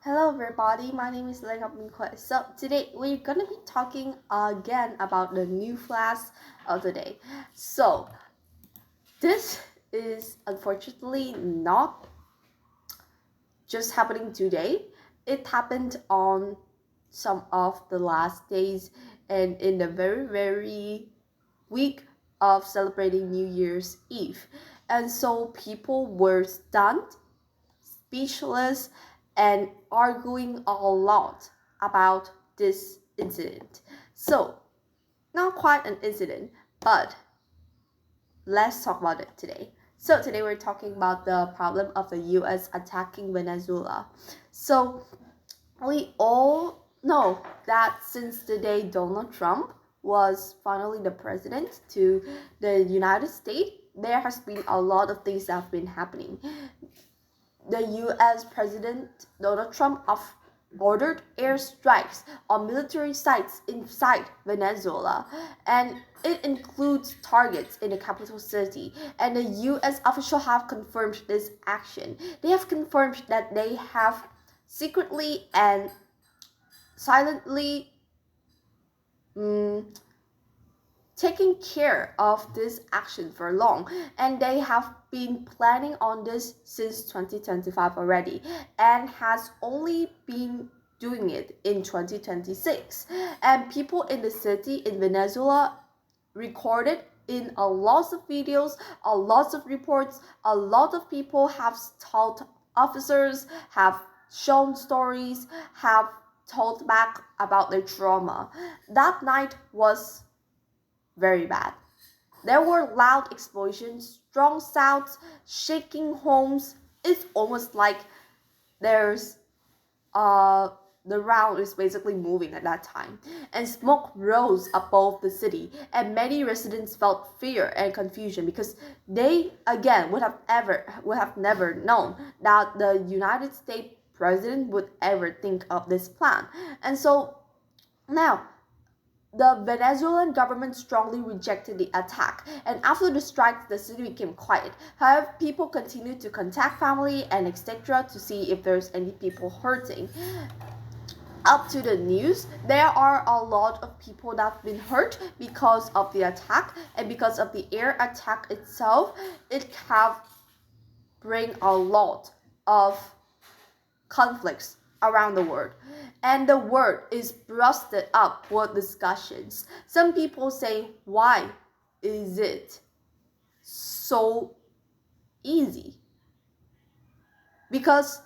Hello everybody, my name is Lega Minque. So today we're gonna be talking again about the new flash of the day. So this is unfortunately not just happening today. It happened on some of the last days and in the very week of celebrating New Year's Eve. And so people were stunned, speechless, and arguing a lot about this incident. So, not quite an incident, but let's talk about it today. So, today we're talking about the problem of the US attacking Venezuela. So, we all know that since the day Donald Trump was finally the president to the United States, there has been a lot of things that have been happening. The US President Donald Trump ordered airstrikes on military sites inside Venezuela, and it includes targets in the capital city. And the US officials have confirmed this action. They have confirmed that they have secretly and silently taking care of this action for long, and they have been planning on this since 2025 already and has only been doing it in 2026. And people in the city in Venezuela recorded in a lot of videos, a lot of reports, a lot of people have told officers, have shown stories, have told back about their trauma. That night was very bad. There were loud explosions, strong sounds, shaking homes. It's almost like there's the ground is basically moving at that time, and smoke rose above the city, and many residents felt fear and confusion because they again would have never known that the United States president would ever think of this plan. And so now the Venezuelan government strongly rejected the attack, and after the strikes, the city became quiet. However, people continued to contact family and etc. to see if there's any people hurting. Up to the news, there are a lot of people that have been hurt because of the attack, and because of the air attack itself, it have bring a lot of conflicts around the world, and the world is busted up with discussions. Some people say, why is it so easy? Because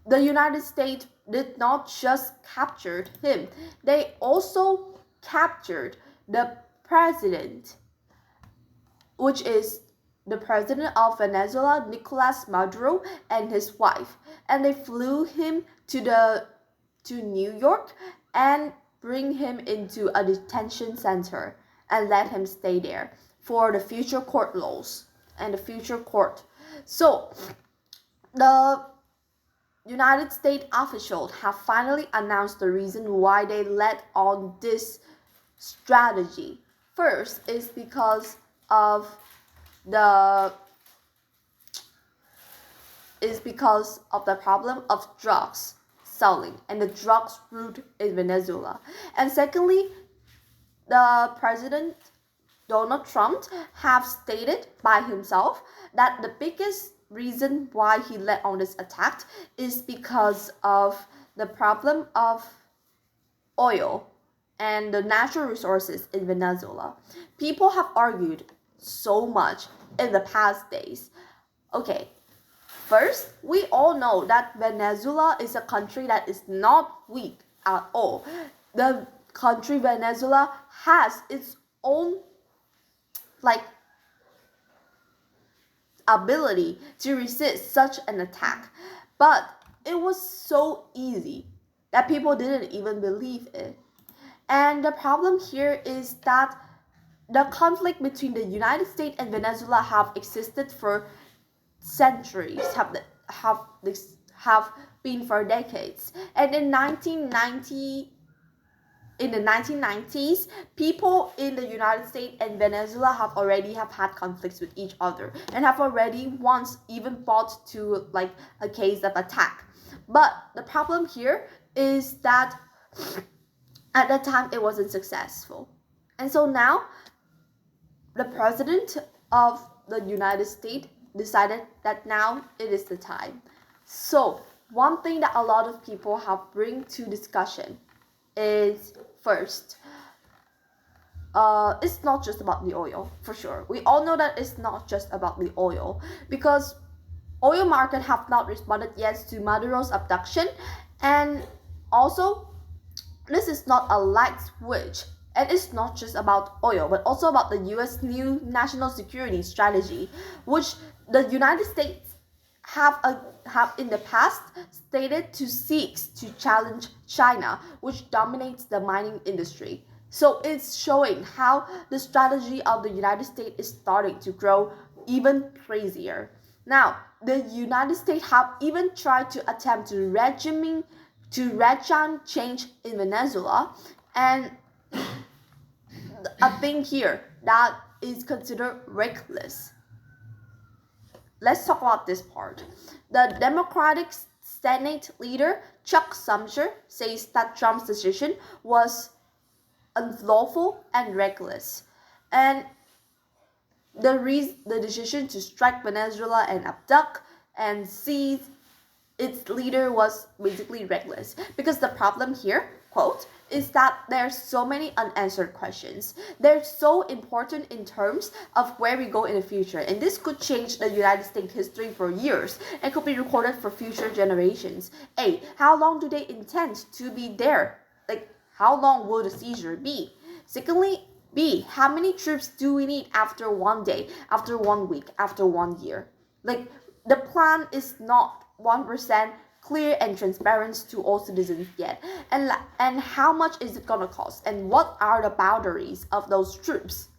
the United States did not just capture him, they also captured the president, which is the president of Venezuela, Nicolas Maduro, and his wife, and they flew him to New York and bring him into a detention center and let him stay there for the future court laws and the future court. So the United States officials have finally announced the reason why they led on this strategy. First is because of the problem of drugs selling and the drugs route in Venezuela. And secondly, the president Donald Trump have stated by himself that the biggest reason why he led on this attack is because of the problem of oil and the natural resources in Venezuela. People have argued so much in the past days. Okay, first, we all know that Venezuela is a country that is not weak at all. The country Venezuela has its own ability to resist such an attack, but it was so easy that people didn't even believe it. And the problem here is that the conflict between the United States and Venezuela have existed for centuries, have been for decades. And in the 1990s, people in the United States and Venezuela have already had conflicts with each other and have already once even fought to like a case of attack. But the problem here is that at that time it wasn't successful. And so now the president of the United States decided that now it is the time. So one thing that a lot of people have bring to discussion is first, it's not just about the oil, for sure. We all know that it's not just about the oil, because oil market have not responded yet to Maduro's abduction, and also this is not a light switch, and it's not just about oil but also about the US new national security strategy, which the United States have in the past stated to seek to challenge China, which dominates the mining industry. So it's showing how the strategy of the United States is starting to grow even crazier. Now, the United States have even tried to attempt to regime change in Venezuela, and a thing here that is considered reckless. Let's talk about this part. The Democratic Senate leader Chuck Schumer says that Trump's decision was unlawful and reckless, and the decision to strike Venezuela and abduct and seize its leader was basically reckless, because the problem here, quote, is that there's so many unanswered questions. They're so important in terms of where we go in the future, and this could change the United States history for years and could be recorded for future generations. A, how long do they intend to be there? Like, how long will the seizure be? Secondly, B, how many troops do we need after 1 day, after 1 week, after 1 year? Like, the plan is not 1% clear and transparent to all citizens yet. And how much is it gonna cost? And what are the boundaries of those troops?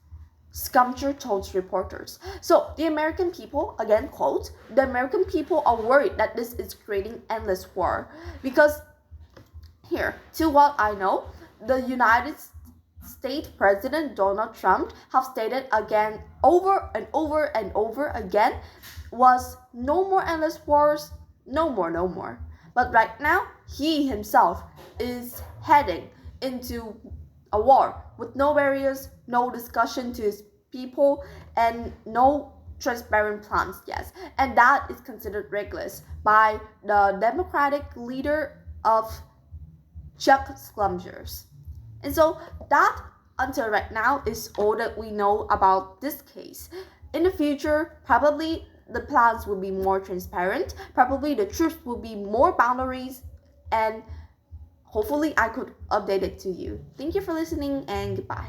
Schumer told reporters. So the American people, again quote, the American people are worried that this is creating endless war. Because here, to what I know, the United States President Donald Trump have stated again over and over and over again was no more endless wars, no more. But right now, he himself is heading into a war with no barriers, no discussion to his people, and no transparent plans, yes. And that is considered reckless by the Democratic leader of Chuck Schumer. And so that, until right now, is all that we know about this case. In the future, probably the plans will be more transparent, probably the truth will be more boundaries, and hopefully I could update it to you. Thank you for listening, and goodbye.